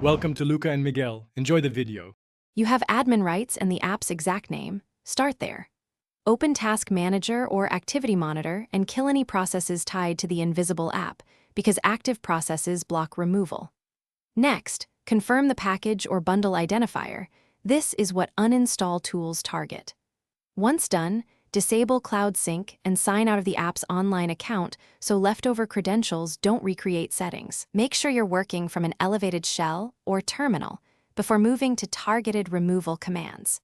Welcome to Luca and Miguel. Enjoy the video. You have admin rights and the app's exact name. Start there. Open Task Manager or Activity Monitor and kill any processes tied to the invisible app, because active processes block removal. Next, confirm the package or bundle identifier. This is what uninstall tools target. Once done, disable Cloud Sync and sign out of the app's online account so leftover credentials don't recreate settings. Make sure you're working from an elevated shell or terminal before moving to targeted removal commands.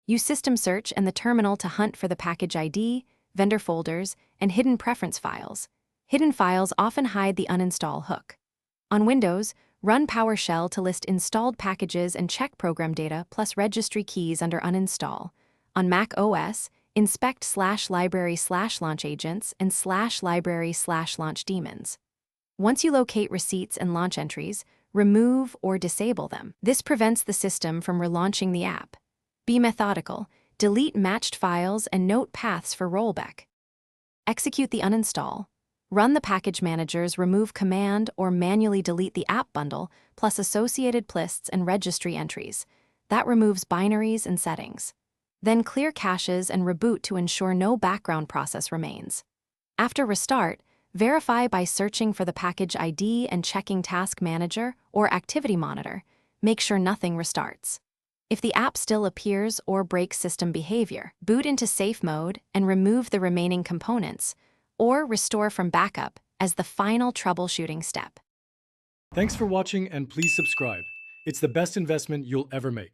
Use System Search and the terminal to hunt for the package ID, vendor folders, and hidden preference files. Hidden files often hide the uninstall hook. On Windows, run PowerShell to list installed packages and check program data plus registry keys under uninstall. On Mac OS, inspect /library/launch agents and /library/launch daemons. Once you locate receipts and launch entries, remove or disable them. This prevents the system from relaunching the app. Be methodical, delete matched files and note paths for rollback. Execute the uninstall. Run the package manager's remove command or manually delete the app bundle plus associated lists and registry entries. That removes binaries and settings. Then clear caches and reboot to ensure no background process remains. After restart, verify by searching for the package ID and checking Task Manager or Activity Monitor. Make sure nothing restarts. If the app still appears or breaks system behavior, boot into safe mode and remove the remaining components, or restore from backup as the final troubleshooting step. Thanks for watching and please subscribe. It's the best investment you'll ever make.